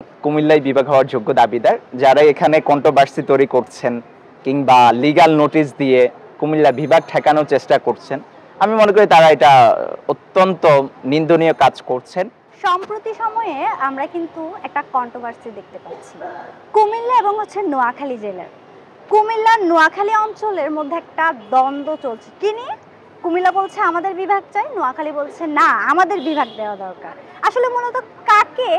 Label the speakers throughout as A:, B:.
A: কুমিল্লায় বিভাগ হওয়ার যোগ্য দাবিদার যারা এখানে কন্ট্রোভার্সি তৈরি করছেন কিংবা লিগ্যাল নোটিশ দিয়ে কুমিল্লা বিভাগ ঠেকানোর চেষ্টা করছেন, আমি মনে করি তারা এটা অত্যন্ত নিন্দনীয় কাজ করছেন।
B: সম্প্রতি সময়ে আমরা কিন্তু একটা কন্ট্রোভার্সি দেখতে পাচ্ছি কুমিল্লা এবং নোয়াখালী জেলার। কুমিল্লা নোয়াখালী অঞ্চলের মধ্যে একটা দ্বন্দ্ব চলছে কি নিয়ে। কুমিল্লা বলছে আমাদের বিভাগ চাই, নোয়াখালী বলছে না আমাদের বিভাগ দেওয়া দরকার। আসলে মূলত কাকে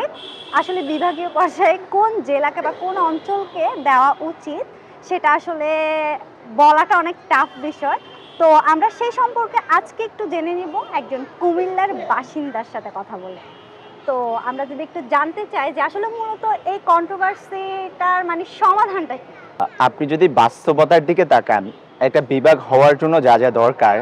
B: আসলে বিভাগীয় পর্যায়ে কোন জেলাকে বা কোন অঞ্চলকে দেওয়া উচিত সেটা আসলে বলাটা অনেক টাফ বিষয়। তো আমরা সেই সম্পর্কে আজকে একটু জেনে নিব একজন কুমিল্লার বাসিন্দার সাথে কথা বলে। তো আমরা যদি একটু জানতে চাই যে আসলে মূলত এই কন্ট্রোভার্সিটার মানে সমাধানটা কি।
A: আপনি যদি বাস্তবতার দিকে তাকান, একটা বিভাগ হওয়ার জন্য যা যা দরকার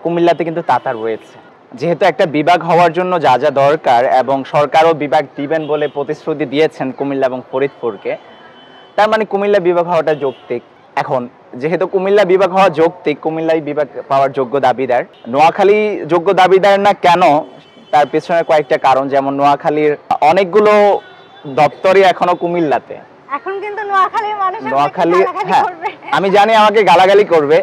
A: কুমিল্লাতে কিন্তু তা রয়েছে। যেহেতু একটা বিভাগ হওয়ার জন্য যা যা দরকার এবং সরকারও বিভাগ দিবেন বলে প্রতিশ্রুতি দিয়েছেন কুমিল্লা এবং ফরিদপুরকে, তার মানে কুমিল্লা বিভাগ হওয়াটা যৌক্তিক। এখন যেহেতু কুমিল্লা বিভাগ হওয়া যৌক্তিক, কুমিল্লাই বিভাগ পাওয়ার যোগ্য দাবিদার। নোয়াখালী যোগ্য দাবিদার না কেন, তার পেছনে কয়েকটা কারণ। যেমন নোয়াখালীর অনেকগুলো দপ্তরই এখনো কুমিল্লাতে।
B: এখন কিন্তু নোয়াখালীর মানুষ
A: নোয়াখালী, হ্যাঁ আমি জানি আমাকে গালাগালি করবে,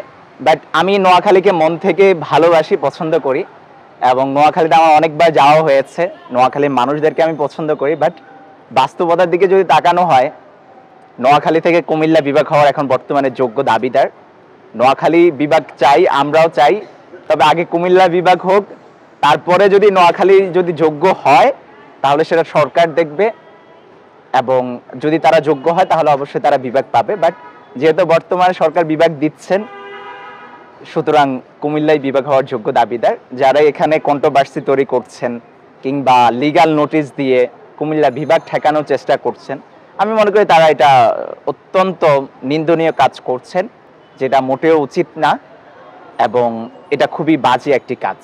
A: বাট আমি নোয়াখালীকে মন থেকে ভালোবাসি, পছন্দ করি এবং নোয়াখালীতে আমার অনেকবার যাওয়া হয়েছে। নোয়াখালীর মানুষদেরকে আমি পছন্দ করি, বাট বাস্তবতার দিকে যদি তাকানো হয়, নোয়াখালী থেকে কুমিল্লা বিভাগ হওয়ার এখন বর্তমানে যোগ্য দাবিদার। নোয়াখালী বিভাগ চাই, আমরাও চাই, তবে আগে কুমিল্লা বিভাগ হোক, তারপরে যদি নোয়াখালী যদি যোগ্য হয় তাহলে সেটা সরকার দেখবে এবং যদি তারা যোগ্য হয় তাহলে অবশ্যই তারা বিভাগ পাবে। বাট যেহেতু বর্তমানে সরকার বিভাগ দিচ্ছেন, সুতরাং কুমিল্লায় বিভাগ হওয়ার যোগ্য দাবিদার যারা এখানে কন্ট্রোভার্সি তৈরি করছেন কিংবা লিগ্যাল নোটিশ দিয়ে কুমিল্লা বিভাগ ঠেকানোর চেষ্টা করছেন, আমি মনে করি তারা এটা অত্যন্ত নিন্দনীয় কাজ করছেন, যেটা মোটেও উচিত না এবং এটা খুবই বাজে একটি কাজ।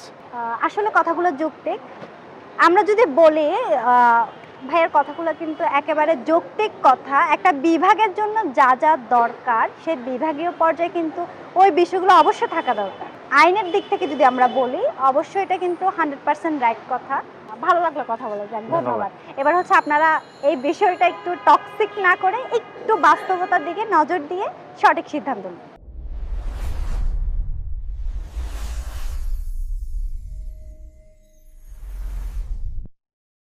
B: আসলে কথাগুলো যৌক্তিক। আমরা যদি বলি ভাইয়ের কথাগুলো কিন্তু একেবারে যৌক্তিক কথা। একটা বিভাগের জন্য যা যা দরকার সে বিভাগীয় পর্যায়ে কিন্তু ওই বিষয়গুলো অবশ্যই থাকা দরকার। আইনের দিক থেকে যদি আমরা বলি অবশ্যই এটা কিন্তু 100% রাইট কথা। ভালো লাগলো কথা বলে, যাক ধন্যবাদ। এবার আপনারা এই বিষয়টা একটু টক্সিক না করে একটু বাস্তবতার দিকে নজর দিয়ে সঠিক সিদ্ধান্ত নিন।